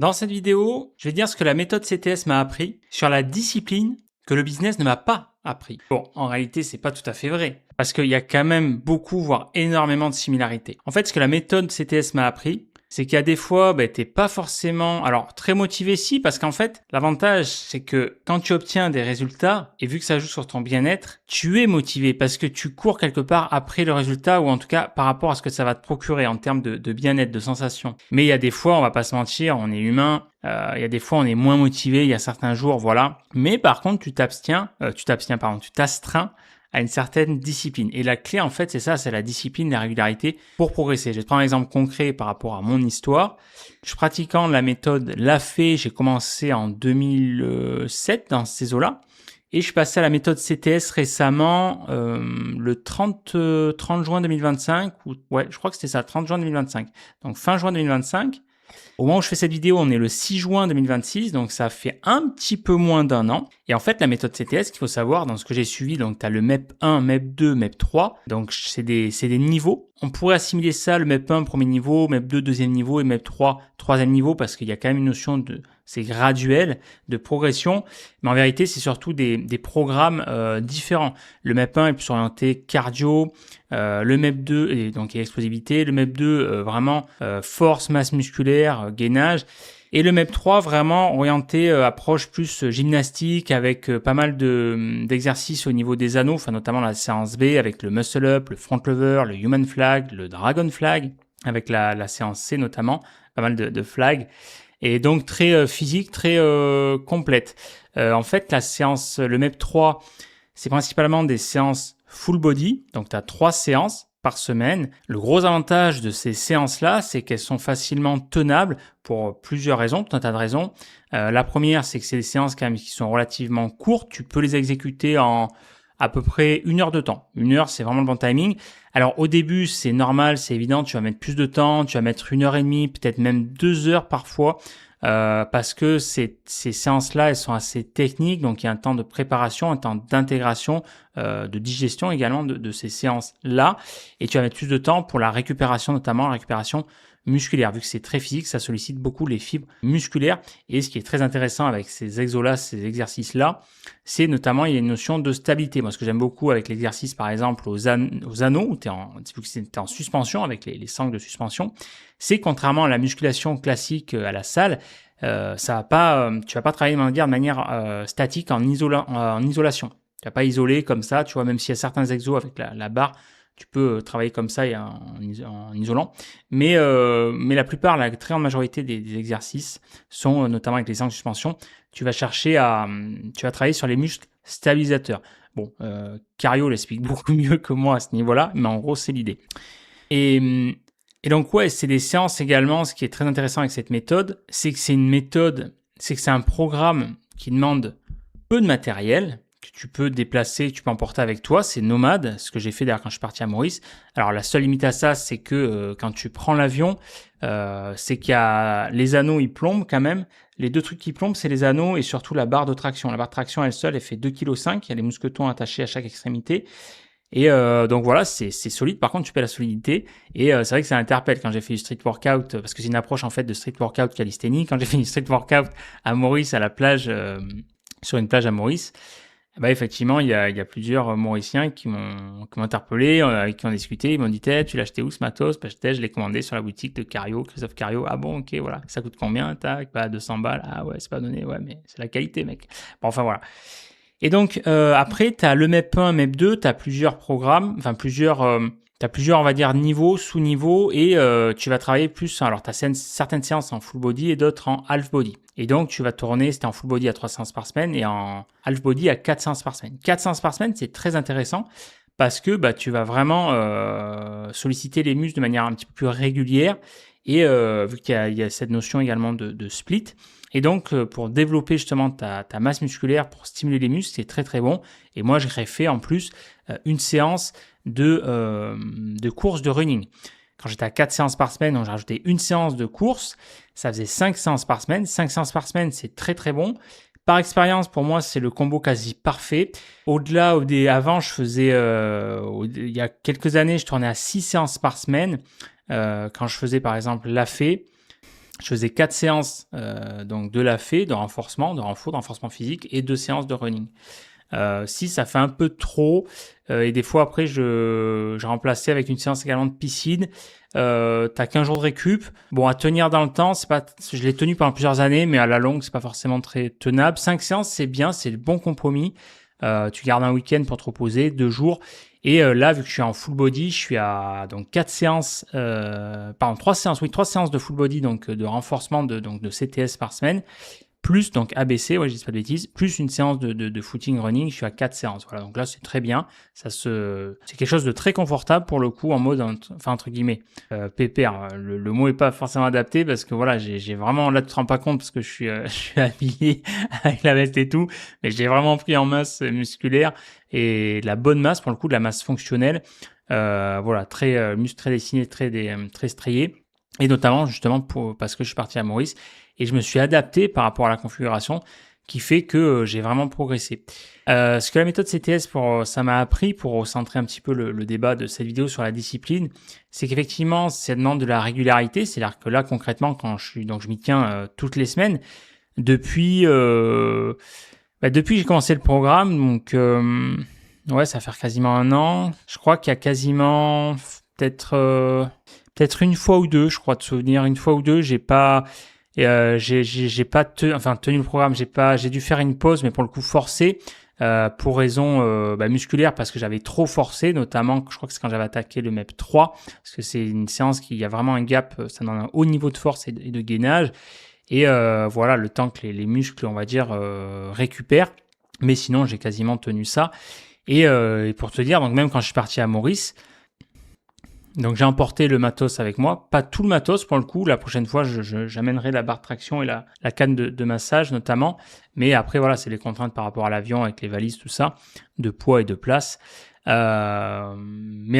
Dans cette vidéo, je vais dire ce que la méthode CTS m'a appris sur la discipline que le business ne m'a pas appris. Bon, en réalité, c'est pas tout à fait vrai parce qu'il y a quand même beaucoup, voire énormément de similarités. En fait, ce que la méthode CTS m'a appris, c'est qu'il y a des fois, t'es pas forcément, alors très motivé si, parce qu'en fait, l'avantage, c'est que quand tu obtiens des résultats, et vu que ça joue sur ton bien-être, tu es motivé parce que tu cours quelque part après le résultat, ou en tout cas par rapport à ce que ça va te procurer en termes de bien-être, de sensation. Mais il y a des fois, on va pas se mentir, on est humain, il y a des fois, on est moins motivé, il y a certains jours, voilà. Mais par contre, tu t'astreins à une certaine discipline. Et la clé, en fait, c'est ça, c'est la discipline, la régularité pour progresser. Je vais te prendre un exemple concret par rapport à mon histoire. Je pratiquant la méthode LAFE, j'ai commencé en 2007 dans ces eaux-là. Et je suis passé à la méthode CTS récemment, le 30 juin 2025, ou ouais, je crois que c'était ça, 30 juin 2025. Donc fin juin 2025. Au moment où je fais cette vidéo, on est le 6 juin 2026, donc ça fait un petit peu moins d'un an. Et en fait, la méthode CTS, qu'il faut savoir, dans ce que j'ai suivi, donc tu as le MEP 1, MEP 2, MEP 3, donc c'est des niveaux. On pourrait assimiler ça, le MEP 1, premier niveau, MEP 2, deuxième niveau, et MEP 3, troisième niveau, parce qu'il y a quand même une notion de, c'est graduel, de progression. Mais en vérité, c'est surtout des programmes différents. Le MEP 1 est plus orienté cardio, le MEP 2 est donc explosivité, le MEP 2 vraiment force, masse musculaire, gainage, et le MEP 3 vraiment orienté approche plus gymnastique avec pas mal d'exercices au niveau des anneaux, enfin notamment la séance B avec le muscle up, le front lever, le human flag, le dragon flag, avec la séance C notamment, pas mal de flags. Et donc très physique, très complète. En fait, la séance, le MEP 3, c'est principalement des séances full body, donc tu as 3 séances par semaine. Le gros avantage de ces séances-là, c'est qu'elles sont facilement tenables pour plusieurs raisons, tout un tas de raisons. La première, c'est que c'est des séances quand même qui sont relativement courtes. Tu peux les exécuter en à peu près 1 heure de temps. 1 heure, c'est vraiment le bon timing. Alors au début, c'est normal, c'est évident, tu vas mettre plus de temps, tu vas mettre 1 heure et demie, peut-être même 2 heures parfois. Parce que ces séances-là, elles sont assez techniques, donc il y a un temps de préparation, un temps d'intégration, de digestion également de ces séances-là, et tu vas mettre plus de temps pour la récupération, notamment la récupération musculaire, vu que c'est très physique, ça sollicite beaucoup les fibres musculaires, et ce qui est très intéressant avec ces exos-là, ces exercices-là, c'est notamment, il y a une notion de stabilité. Moi, ce que j'aime beaucoup avec l'exercice, par exemple, aux anneaux, où tu es en suspension, avec les sangles de suspension, c'est contrairement à la musculation classique à la salle, ça va pas, tu vas pas travailler de manière statique en isolation. Tu vas pas isoler comme ça, tu vois, même s'il y a certains exos avec la barre, tu peux travailler comme ça et en isolant. Mais la plupart, la très grande majorité des exercices sont notamment avec les sangles de suspension. Tu vas travailler sur les muscles stabilisateurs. Bon, Cario l'explique beaucoup mieux que moi à ce niveau-là, mais en gros, c'est l'idée. Et donc, ouais, c'est des séances également. Ce qui est très intéressant avec cette méthode, c'est que c'est un programme qui demande peu de matériel, que tu peux déplacer, tu peux emporter avec toi. C'est nomade, ce que j'ai fait d'ailleurs quand je suis parti à Maurice. Alors, la seule limite à ça, c'est que quand tu prends l'avion, c'est qu'il y a les anneaux, ils plombent quand même. Les deux trucs qui plombent, c'est les anneaux et surtout la barre de traction. La barre de traction, elle seule, elle fait 2,5 kg. Il y a les mousquetons attachés à chaque extrémité. Et donc voilà, c'est solide. Par contre, tu paies la solidité. Et c'est vrai que ça interpelle quand j'ai fait du street workout, parce que c'est une approche en fait de street workout calisthénique. Quand j'ai fait du street workout à Maurice, à la plage, sur une plage à Maurice, effectivement, il y a plusieurs Mauriciens qui m'ont interpellé, avec qui ont discuté. Ils m'ont dit, tu l'as acheté où ce matos? Je l'ai commandé sur la boutique de Cario, Christophe Cario. Ah bon, ok, voilà. Ça coûte combien? Tac, 200 balles. Ah ouais, c'est pas donné. Ouais, mais c'est la qualité, mec. Bon, enfin voilà. Et donc, après, tu as le MEP 1, MEP 2, tu as plusieurs programmes, enfin plusieurs, on va dire, niveaux, sous-niveaux, et tu vas travailler plus, alors tu as certaines séances en full body et d'autres en half body. Et donc, tu vas tourner, c'était en full body à 3 séances par semaine et en half body à 4 séances par semaine. 4 séances par semaine, c'est très intéressant parce que tu vas vraiment solliciter les muscles de manière un petit peu plus régulière, et vu qu'il y a cette notion également de split. Et donc, pour développer justement ta masse musculaire, pour stimuler les muscles, c'est très très bon. Et moi, j'aurais fait en plus une séance de course de running. Quand j'étais à 4 séances par semaine, donc j'ai rajouté une séance de course. Ça faisait 5 séances par semaine. 5 séances par semaine, c'est très très bon. Par expérience, pour moi, c'est le combo quasi parfait. Avant, je faisais, il y a quelques années, je tournais à 6 séances par semaine. Quand je faisais par exemple l'AFE. je faisais 4 séances donc de lafet, de renforcement, de renforcement physique et 2 séances de running. Si ça fait un peu trop et des fois après je remplaçais avec une séance également de piscine. T'as 15 jours de récup. Bon, à tenir dans le temps, c'est pas, je l'ai tenu pendant plusieurs années, mais à la longue, c'est pas forcément très tenable. 5 séances, c'est bien, c'est le bon compromis. Tu gardes un week-end pour te reposer, 2 jours. Et là, vu que je suis en full body, je suis à donc 3 séances, 3 séances de full body, donc de renforcement de CTS par semaine, plus donc ABC, ouais, je dis pas de bêtises, plus une séance de footing running, je suis à 4 séances. Voilà, donc là c'est très bien. C'est quelque chose de très confortable pour le coup en mode, entre guillemets, pépère. Le mot est pas forcément adapté parce que voilà, j'ai vraiment, là tu te rends pas compte parce que je suis je suis habillé avec la veste et tout, mais j'ai vraiment pris en masse musculaire et de la bonne masse pour le coup, de la masse fonctionnelle. Voilà, très muscle très dessiné, très strié. Et notamment justement parce que je suis parti à Maurice et je me suis adapté par rapport à la configuration qui fait que j'ai vraiment progressé. Ce que la méthode CTS ça m'a appris pour recentrer un petit peu le débat de cette vidéo sur la discipline, c'est qu'effectivement ça demande de la régularité, c'est-à-dire que là concrètement je m'y tiens toutes les semaines depuis depuis que j'ai commencé le programme, donc ouais, ça va faire quasiment un an. Je crois qu'il y a quasiment peut-être une fois ou deux, je crois de souvenir, une fois ou deux, j'ai pas tenu le programme, j'ai dû faire une pause, mais pour le coup forcé pour raison musculaire parce que j'avais trop forcé, notamment je crois que c'est quand j'avais attaqué le MEP 3 parce que c'est une séance qui y a vraiment un gap, ça donne un haut niveau de force et de gainage et voilà le temps que les muscles on va dire récupèrent, mais sinon j'ai quasiment tenu ça et pour te dire donc même quand je suis parti à Maurice. Donc j'ai emporté le matos avec moi, pas tout le matos pour le coup, la prochaine fois j'amènerai la barre de traction et la canne de massage notamment, mais après voilà c'est les contraintes par rapport à l'avion avec les valises tout ça, de poids et de place. Mais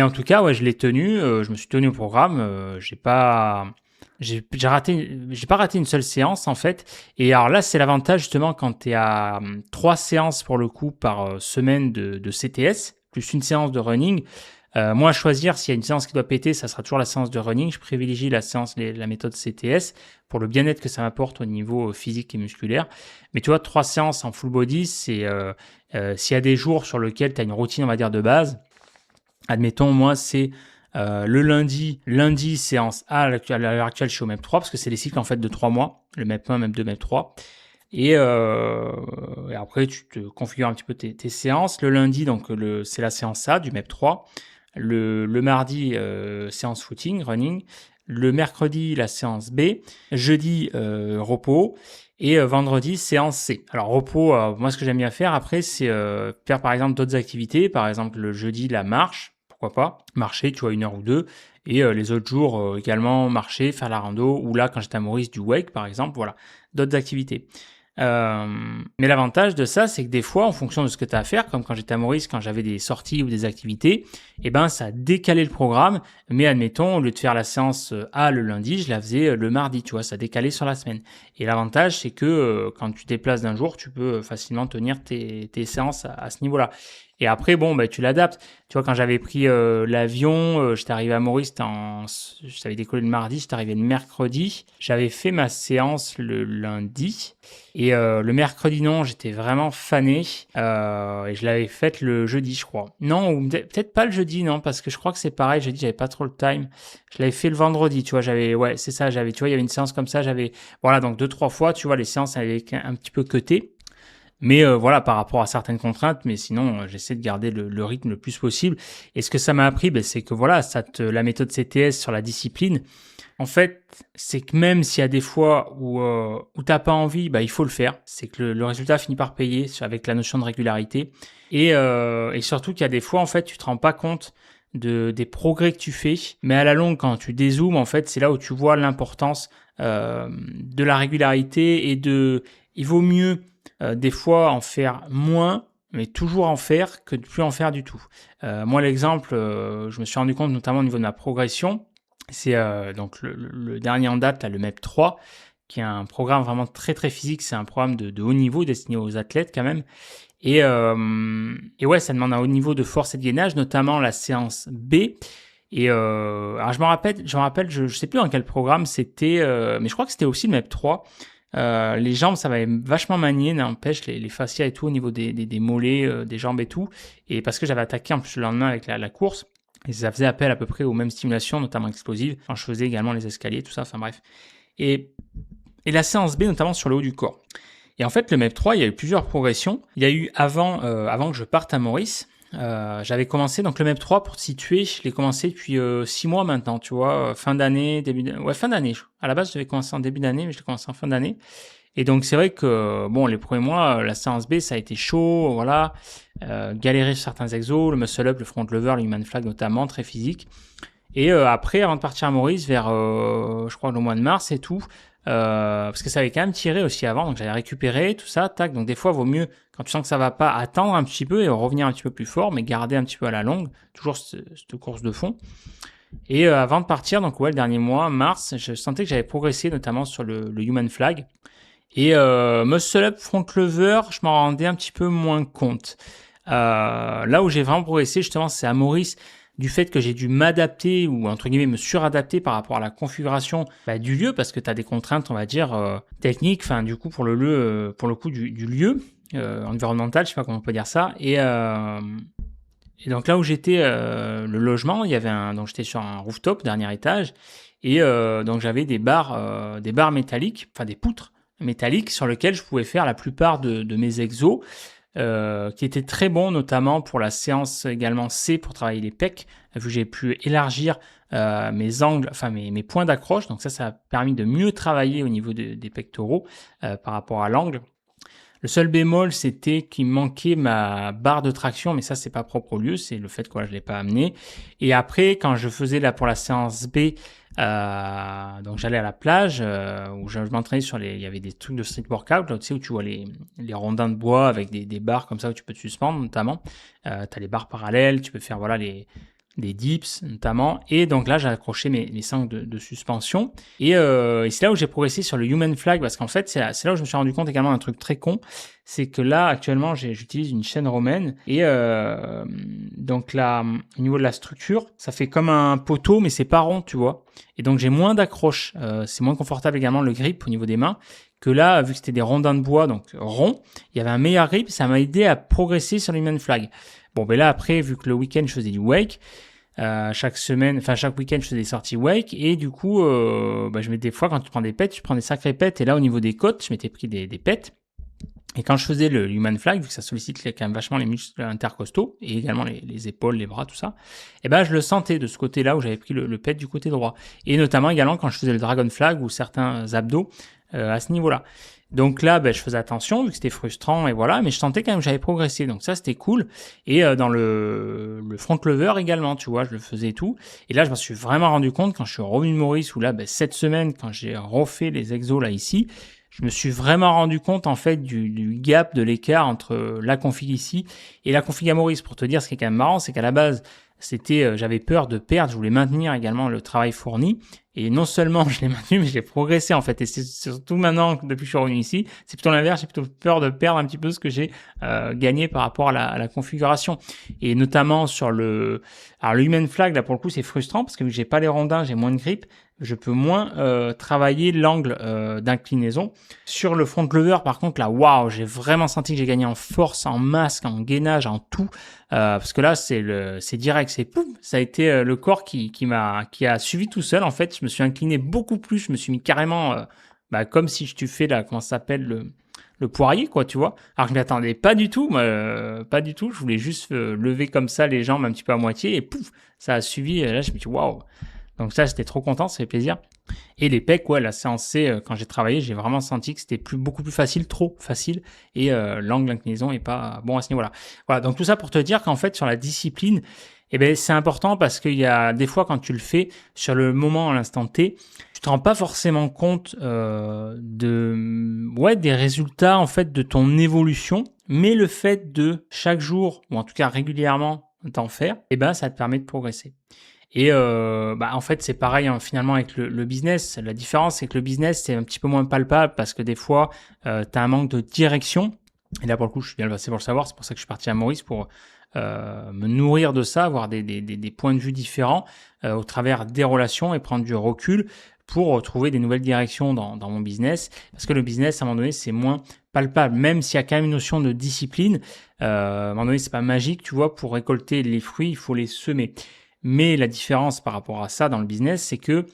en tout cas ouais je l'ai tenu, je me suis tenu au programme, j'ai pas raté une seule séance en fait. Et alors là c'est l'avantage justement quand tu es à 3 séances pour le coup par semaine de CTS, plus une séance de running. Moi, à choisir, s'il y a une séance qui doit péter, ça sera toujours la séance de running. Je privilégie la méthode CTS pour le bien-être que ça m'apporte au niveau physique et musculaire. Mais tu vois, 3 séances en full body, s'il y a des jours sur lesquels tu as une routine, on va dire, de base, admettons, moi, c'est le lundi, séance A, à l'heure actuelle, je suis au MEP 3 parce que c'est des cycles en fait de 3 mois, le MEP 1, MEP 2, MEP 3. Et après, tu te configures un petit peu tes séances. Le lundi, donc c'est la séance A du MEP 3. Le mardi, séance footing, running. Le mercredi, la séance B. Jeudi, repos. Et vendredi, séance C. Alors, repos, moi, ce que j'aime bien faire après, c'est faire par exemple d'autres activités. Par exemple, le jeudi, la marche. Pourquoi pas marcher, tu vois, 1 heure ou 2. Et les autres jours, également marcher, faire la rando. Ou là, quand j'étais à Maurice, du wake, par exemple. Voilà, d'autres activités. Mais l'avantage de ça, c'est que des fois, en fonction de ce que tu as à faire, comme quand j'étais à Maurice, quand j'avais des sorties ou des activités, ça a décalé le programme. Mais admettons, au lieu de faire la séance A le lundi, je la faisais le mardi, tu vois, ça décalé sur la semaine. Et l'avantage, c'est que quand tu te déplaces d'un jour, tu peux facilement tenir tes séances à ce niveau-là. Et après, tu l'adaptes. Tu vois, quand j'avais pris l'avion, j'étais arrivé à Maurice, j'avais décollé le mardi, j'étais arrivé le mercredi. J'avais fait ma séance le lundi. Et le mercredi, non, j'étais vraiment fané. Et je l'avais faite le jeudi, je crois. Non, ou peut-être pas le jeudi, non, parce que je crois que c'est pareil. Jeudi, j'avais pas trop le time. Je l'avais fait le vendredi, tu vois. C'est ça, tu vois, il y avait une séance comme ça. Voilà, donc 2-3 fois, tu vois, les séances avaient un petit peu cuté. Mais voilà, par rapport à certaines contraintes, mais sinon, j'essaie de garder le rythme le plus possible. Et ce que ça m'a appris, c'est que voilà, la méthode CTS sur la discipline, en fait, c'est que même s'il y a des fois où t'as pas envie, il faut le faire. C'est que le résultat finit par payer avec la notion de régularité. Et surtout qu'il y a des fois, en fait, tu te rends pas compte des progrès que tu fais. Mais à la longue, quand tu dézoomes, en fait, c'est là où tu vois l'importance de la régularité il vaut mieux des fois en faire moins, mais toujours en faire que de plus en faire du tout. Moi, l'exemple, je me suis rendu compte notamment au niveau de ma progression, c'est donc le dernier en date, là, le MEP 3, qui est un programme vraiment très très physique, c'est un programme de haut niveau destiné aux athlètes quand même. Et ouais, ça demande un haut niveau de force et de gainage, notamment la séance B. Et alors je me rappelle, je sais plus dans quel programme c'était, mais je crois que c'était aussi le MEP 3. Les jambes, ça m'avait vachement manié, n'empêche, les fascias et tout, au niveau des mollets, des jambes et tout. Et parce que j'avais attaqué en plus le lendemain avec la course, et ça faisait appel à peu près aux mêmes stimulations, notamment explosives. Quand je faisais également les escaliers, tout ça, enfin bref. Et, et la séance B, notamment sur le haut du corps. Et en fait, le MEP 3, il y a eu plusieurs progressions. Il y a eu avant que je parte à Maurice, j'avais commencé, donc le MEP 3, pour te situer, je l'ai commencé depuis 6 mois maintenant, tu vois, fin d'année, fin d'année. À la base, je devais commencer en début d'année, mais je l'ai commencé en fin d'année. Et donc, c'est vrai que, bon, les premiers mois, la séance B, ça a été chaud, voilà, galérer sur certains exos, le muscle-up, le front lever, le human flag notamment, très physique. Et après, avant de partir à Maurice, vers, je crois, le mois de mars et tout, parce que ça avait quand même tiré aussi avant, donc j'avais récupéré tout ça, tac. Donc des fois, il vaut mieux, quand tu sens que ça va pas, attendre un petit peu et revenir un petit peu plus fort, mais garder un petit peu à la longue, toujours cette course de fond. Et avant de partir, donc ouais, le dernier mois, mars, je sentais que j'avais progressé, notamment sur le human flag. Et muscle up, front lever, je m'en rendais un petit peu moins compte. Là où j'ai vraiment progressé, justement, c'est à Maurice, du fait que j'ai dû m'adapter ou entre guillemets me suradapter par rapport à la configuration du lieu, parce que tu as des contraintes, on va dire, techniques, enfin du coup pour le coup du lieu environnemental, je sais pas comment on peut dire ça. Et donc là où j'étais, le logement, il y avait donc j'étais sur un rooftop, dernier étage, et donc j'avais des barres métalliques, enfin des poutres métalliques sur lesquelles je pouvais faire la plupart de mes exos. Qui était très bon, notamment pour la séance également C pour travailler les pecs, vu que j'ai pu élargir mes angles, enfin mes points d'accroche. Donc ça a permis de mieux travailler au niveau des pectoraux par rapport à l'angle. Le seul bémol, c'était qu'il manquait ma barre de traction, mais ça, c'est pas propre au lieu, c'est le fait que je l'ai pas amené. Et après, quand je faisais là pour la séance B, donc j'allais à la plage où je m'entraînais il y avait des trucs de street workout, là, tu sais, où tu vois les rondins de bois avec des barres comme ça où tu peux te suspendre, notamment. T'as les barres parallèles, tu peux faire voilà des dips notamment, et donc là j'ai accroché mes sangles de suspension, et c'est là où j'ai progressé sur le human flag, parce qu'en fait c'est là où je me suis rendu compte également d'un truc très con, c'est que là actuellement j'utilise une chaîne romaine, et donc là au niveau de la structure ça fait comme un poteau mais c'est pas rond, tu vois, et donc j'ai moins d'accroche, c'est moins confortable également le grip au niveau des mains, que là vu que c'était des rondins de bois donc ronds, il y avait un meilleur grip, ça m'a aidé à progresser sur le human flag. Bon, ben là, après, vu que le week-end, je faisais du wake, chaque week-end, je faisais des sorties wake, et du coup, je mettais des fois, quand tu prends des pets, tu prends des sacrés pets, et là, au niveau des côtes, je m'étais pris des pets. Et quand je faisais le human flag, vu que ça sollicite quand même vachement les muscles intercostaux, et également les épaules, les bras, tout ça, et ben, je le sentais de ce côté-là où j'avais pris le pet du côté droit. Et notamment également quand je faisais le dragon flag ou certains abdos, à ce niveau-là. Donc là, je faisais attention, vu que c'était frustrant, et voilà, mais je sentais quand même que j'avais progressé, donc ça, c'était cool. Et dans le front lever également, tu vois, je le faisais et tout. Et là, je me suis vraiment rendu compte, quand je suis revenu de Maurice, où là, cette semaine, quand j'ai refait les exos là, ici, je me suis vraiment rendu compte, en fait, du gap, de l'écart entre la config ici et la config à Maurice. Pour te dire, ce qui est quand même marrant, c'est qu'à la base, j'avais peur de perdre, je voulais maintenir également le travail fourni, et non seulement je l'ai maintenu, mais j'ai progressé en fait, et c'est surtout maintenant, depuis que je suis revenu ici, c'est plutôt l'inverse, j'ai plutôt peur de perdre un petit peu ce que j'ai gagné par rapport à la configuration, et notamment sur le human flag, là pour le coup c'est frustrant, parce que vu que j'ai pas les rondins, j'ai moins de grip, je peux moins travailler l'angle d'inclinaison. Sur le front lever, par contre, là, waouh, j'ai vraiment senti que j'ai gagné en force, en masse, en gainage, en tout. Parce que là, c'est direct, c'est pouf, ça a été le corps qui a suivi tout seul. En fait, je me suis incliné beaucoup plus, je me suis mis carrément, comme si tu fais là, comment ça s'appelle, le poirier, quoi, tu vois. Alors que je m'y attendais pas du tout, pas du tout. Je voulais juste lever comme ça les jambes un petit peu à moitié, et pouf, ça a suivi. Et là, je me suis dit, waouh. Donc ça, j'étais trop content, ça fait plaisir. Et les pecs, ouais, la séance C, quand j'ai travaillé, j'ai vraiment senti que c'était beaucoup plus facile, trop facile, et l'angle d'inclinaison est pas bon à ce niveau-là. Voilà, donc tout ça pour te dire qu'en fait, sur la discipline, c'est important, parce qu'il y a des fois, quand tu le fais sur le moment, à l'instant T, tu te rends pas forcément compte des résultats, en fait, de ton évolution, mais le fait de chaque jour, ou en tout cas régulièrement, t'en faire, ça te permet de progresser. Et en fait, c'est pareil finalement avec le business. La différence, c'est que le business, c'est un petit peu moins palpable, parce que des fois, tu as un manque de direction. Et là, pour le coup, je suis bien placé pour le savoir. C'est pour ça que je suis parti à Maurice pour me nourrir de ça, avoir des points de vue différents au travers des relations et prendre du recul pour trouver des nouvelles directions dans mon business. Parce que le business, à un moment donné, c'est moins palpable. Même s'il y a quand même une notion de discipline, à un moment donné, c'est pas magique. Tu vois, pour récolter les fruits, il faut les semer. Mais la différence par rapport à ça dans le business, c'est que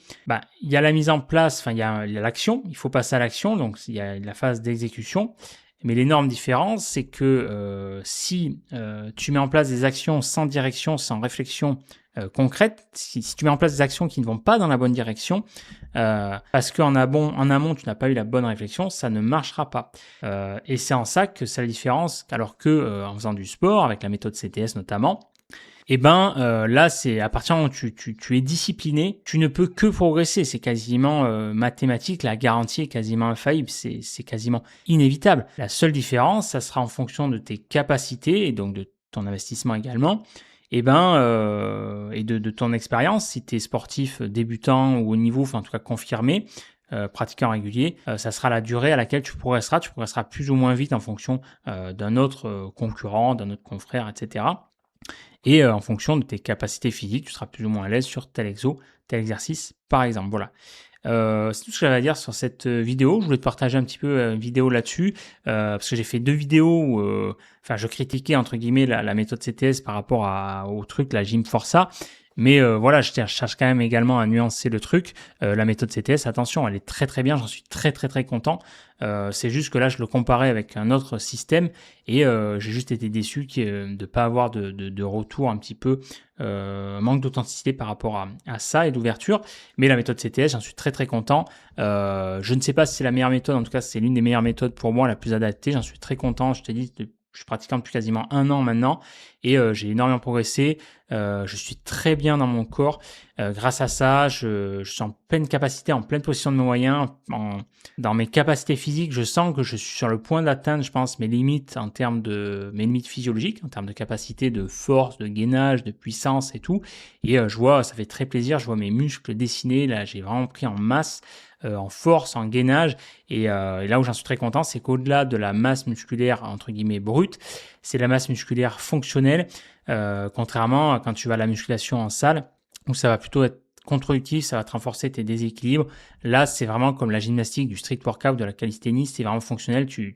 il y a la mise en place, enfin il y a l'action, il faut passer à l'action, donc il y a la phase d'exécution. Mais l'énorme différence, c'est que si tu mets en place des actions sans direction, sans réflexion concrète, si tu mets en place des actions qui ne vont pas dans la bonne direction, parce qu'en amont, tu n'as pas eu la bonne réflexion, ça ne marchera pas. Et c'est en ça que c'est la différence, alors que en faisant du sport, avec la méthode CTS notamment, là, c'est à partir du moment où tu es discipliné, tu ne peux que progresser. C'est quasiment mathématique, la garantie est quasiment infaillible, c'est quasiment inévitable. La seule différence, ça sera en fonction de tes capacités et donc de ton investissement également. Et de ton expérience, si tu es sportif débutant ou au niveau, enfin en tout cas confirmé, pratiquant régulier, ça sera la durée à laquelle tu progresseras. Tu progresseras plus ou moins vite en fonction d'un autre concurrent, d'un autre confrère, etc. Et en fonction de tes capacités physiques, tu seras plus ou moins à l'aise sur tel tel exercice, par exemple. Voilà. C'est tout ce que j'avais à dire sur cette vidéo. Je voulais te partager un petit peu une vidéo là-dessus, parce que j'ai fait 2 vidéos où je critiquais entre guillemets la méthode CTS par rapport au truc, la Gym Forza. Mais voilà, je cherche quand même également à nuancer le truc. La méthode CTS, attention, elle est très très bien, j'en suis très très très content. C'est juste que là, je le comparais avec un autre système et j'ai juste été déçu de ne pas avoir de retour un petit peu, manque d'authenticité par rapport à ça et d'ouverture. Mais la méthode CTS, j'en suis très très content. Je ne sais pas si c'est la meilleure méthode, en tout cas c'est l'une des meilleures méthodes pour moi, la plus adaptée. J'en suis très content, je t'ai dit, je suis pratiquant depuis quasiment 1 an maintenant et j'ai énormément progressé. Je suis très bien dans mon corps. Grâce à ça, je suis en pleine capacité, en pleine possession de mes moyens. Dans mes capacités physiques, je sens que je suis sur le point d'atteindre, je pense, mes limites en termes mes limites physiologiques, en termes de capacité, de force, de gainage, de puissance et tout. Et je vois, ça fait très plaisir, je vois mes muscles dessinés. Là, j'ai vraiment pris en masse, en force, en gainage. Et là où j'en suis très content, c'est qu'au-delà de la masse musculaire, entre guillemets, brute, c'est la masse musculaire fonctionnelle. Contrairement à quand tu vas à la musculation en salle, où ça va plutôt être contre-productif, ça va te renforcer tes déséquilibres. Là, c'est vraiment comme la gymnastique, du street workout, de la calisthénie, c'est vraiment fonctionnel. Tu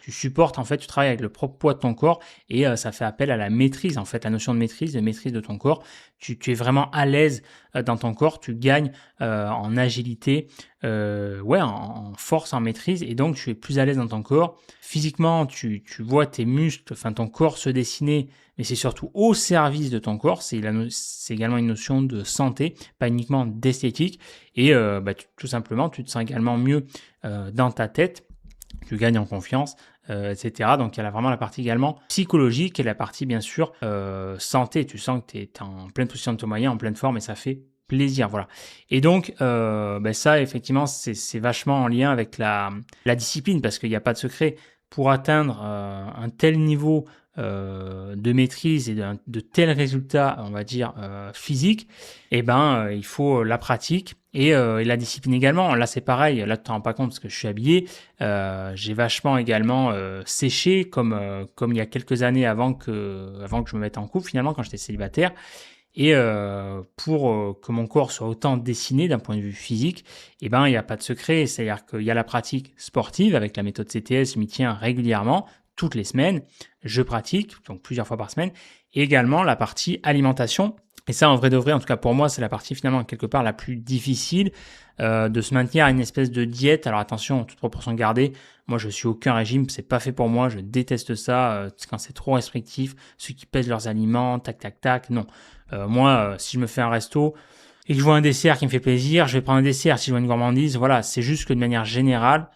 supportes, en fait, tu travailles avec le propre poids de ton corps et ça fait appel à la maîtrise, en fait, la notion de maîtrise de ton corps. Tu es vraiment à l'aise dans ton corps, tu gagnes en agilité, en force, en maîtrise et donc tu es plus à l'aise dans ton corps. Physiquement, tu vois tes muscles, enfin ton corps se dessiner, mais c'est surtout au service de ton corps. C'est également une notion de santé, pas uniquement d'esthétique. Et tout simplement, tu te sens également mieux dans ta tête. Tu gagnes en confiance, etc. Donc, il y a vraiment la partie également psychologique et la partie, bien sûr, santé. Tu sens que tu es en pleine position de ton moyen, en pleine forme et ça fait plaisir. Voilà. Et donc, ça, effectivement, c'est vachement en lien avec la discipline parce qu'il n'y a pas de secret. Pour atteindre un tel niveau de maîtrise et de tels résultats, on va dire, physiques, il faut la pratique et la discipline également. Là, c'est pareil. Là, tu t'en rends pas compte parce que je suis habillé. J'ai vachement également séché comme il y a quelques années avant que je me mette en couple, finalement, quand j'étais célibataire. Et pour que mon corps soit autant dessiné d'un point de vue physique, il n'y a pas de secret. C'est-à-dire qu'il y a la pratique sportive avec la méthode CTS, je m'y tiens régulièrement, toutes les semaines. Je pratique, donc plusieurs fois par semaine. Et également la partie alimentation. Et ça, en vrai de vrai, en tout cas pour moi, c'est la partie finalement quelque part la plus difficile de se maintenir à une espèce de diète. Alors attention, toute proportion gardée, moi je suis aucun régime, c'est pas fait pour moi, je déteste ça quand c'est trop restrictif, ceux qui pèsent leurs aliments, tac tac tac, non. Moi, si je me fais un resto et que je vois un dessert qui me fait plaisir, je vais prendre un dessert. Si je vois une gourmandise, voilà, c'est juste que de manière générale,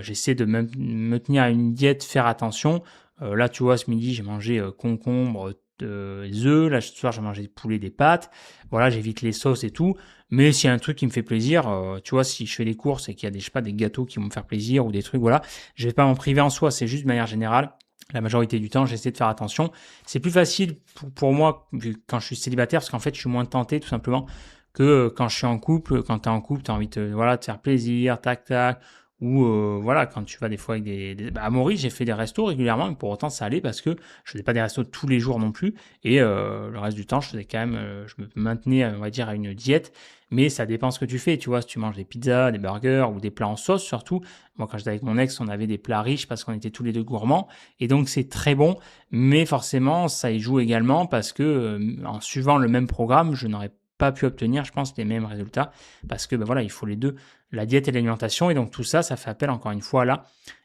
j'essaie de me tenir à une diète, faire attention. Là, tu vois, ce midi, j'ai mangé concombre, œufs. Là, ce soir, j'ai mangé des poulets, des pâtes. Voilà, j'évite les sauces et tout. Mais s'il y a un truc qui me fait plaisir, tu vois, si je fais les courses et qu'il y a des gâteaux qui vont me faire plaisir ou des trucs, voilà, je vais pas m'en priver en soi. C'est juste de manière générale. La majorité du temps, j'essaie de faire attention. C'est plus facile pour moi quand je suis célibataire parce qu'en fait, je suis moins tenté tout simplement que quand je suis en couple. Quand tu es en couple, tu as envie de te faire plaisir, tac, tac. ou voilà, quand tu vas des fois avec à Maurice, j'ai fait des restos régulièrement, mais pour autant ça allait parce que je faisais pas des restos tous les jours non plus, et le reste du temps, je faisais quand même, je me maintenais, on va dire, à une diète, mais ça dépend ce que tu fais, tu vois, si tu manges des pizzas, des burgers ou des plats en sauce surtout. Moi, quand j'étais avec mon ex, on avait des plats riches parce qu'on était tous les deux gourmands, et donc c'est très bon, mais forcément, ça y joue également parce que en suivant le même programme, je n'aurais pas pu obtenir, je pense, les mêmes résultats parce que ben voilà, il faut les deux, la diète et l'alimentation, et donc tout ça, ça fait appel encore une fois à la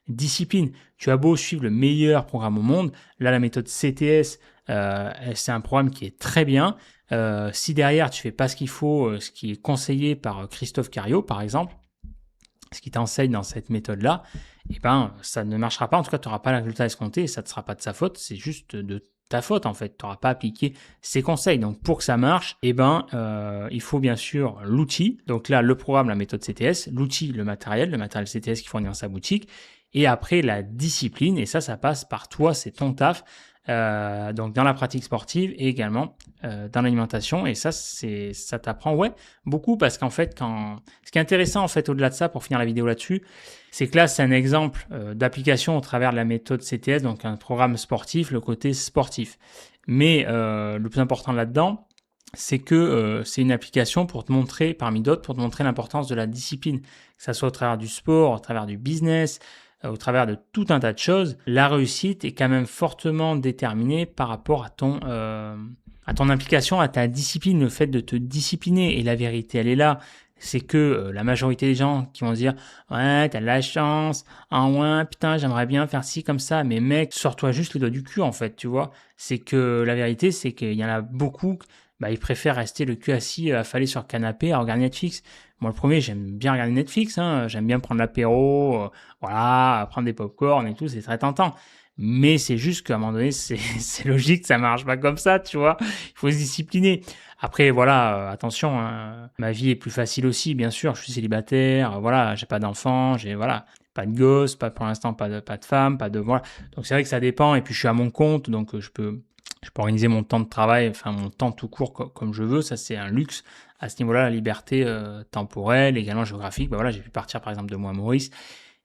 discipline. Tu as beau suivre le meilleur programme au monde, là la méthode CTS, c'est un programme qui est très bien. Si derrière tu fais pas ce qu'il faut, ce qui est conseillé par Christophe Cario par exemple, ce qui t'enseigne dans cette méthode-là, eh ben, ça ne marchera pas. En tout cas, tu n'auras pas le résultat escompté et ça ne sera pas de sa faute. C'est juste de ta faute, en fait. Tu n'auras pas appliqué ses conseils. Donc, pour que ça marche, eh ben, il faut bien sûr l'outil. Donc là, le programme, la méthode CTS, l'outil, le matériel CTS qu'il fournit dans sa boutique. Et après, la discipline. Et ça passe par toi, c'est ton taf. Donc dans la pratique sportive et également dans l'alimentation, et ça t'apprend beaucoup, parce qu'en fait ce qui est intéressant en fait au-delà de ça, pour finir la vidéo là-dessus, c'est que là c'est un exemple d'application au travers de la méthode CTS, donc un programme sportif, le côté sportif, mais le plus important là-dedans, c'est que c'est une application pour te montrer, parmi d'autres, pour te montrer l'importance de la discipline, que ça soit au travers du sport, au travers du business, au travers de tout un tas de choses. La réussite est quand même fortement déterminée par rapport à ton implication, à ta discipline, le fait de te discipliner. Et la vérité, elle est là. C'est que la majorité des gens qui vont se dire « Ouais, t'as de la chance, ouais, putain, j'aimerais bien faire ci comme ça. » Mais mec, sors-toi juste les doigts du cul, en fait, tu vois. C'est que la vérité, c'est qu'il y en a beaucoup, ils préfèrent rester le cul assis, affalé sur le canapé à regarder Netflix. Moi, le premier, j'aime bien regarder Netflix, hein. J'aime bien prendre l'apéro, voilà, prendre des pop-corn et tout, c'est très tentant. Mais c'est juste qu'à un moment donné, c'est logique, ça marche pas comme ça, tu vois. Il faut se discipliner. Après, voilà, attention, hein, ma vie est plus facile aussi, bien sûr. Je suis célibataire, voilà, j'ai pas d'enfant, j'ai voilà, pas de gosse, pas pour l'instant, pas de femme, pas de voilà. Donc c'est vrai que ça dépend. Et puis je suis à mon compte, donc je peux organiser mon temps de travail, enfin mon temps tout court comme je veux. Ça, c'est un luxe. À ce niveau-là, la liberté temporelle, également géographique. Voilà, j'ai pu partir par exemple de moi à Maurice.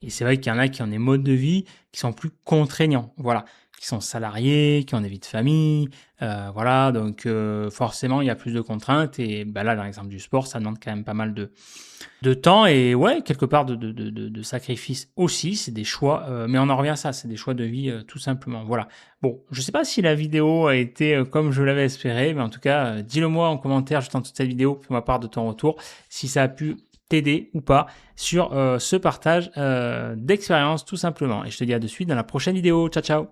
Et c'est vrai qu'il y en a qui ont des modes de vie qui sont plus contraignants, voilà, qui sont salariés, qui ont des vies de famille, voilà, donc forcément il y a plus de contraintes, et là dans l'exemple du sport, ça demande quand même pas mal de temps, et ouais, quelque part de sacrifices aussi, c'est des choix, mais on en revient à ça, c'est des choix de vie tout simplement, voilà. Bon, je sais pas si la vidéo a été comme je l'avais espéré, mais en tout cas, dis-le moi en commentaire juste en dessous de cette vidéo, fais-moi part de ton retour, si ça a pu t'aider ou pas sur ce partage d'expérience tout simplement. Et je te dis à de suite dans la prochaine vidéo. Ciao, ciao!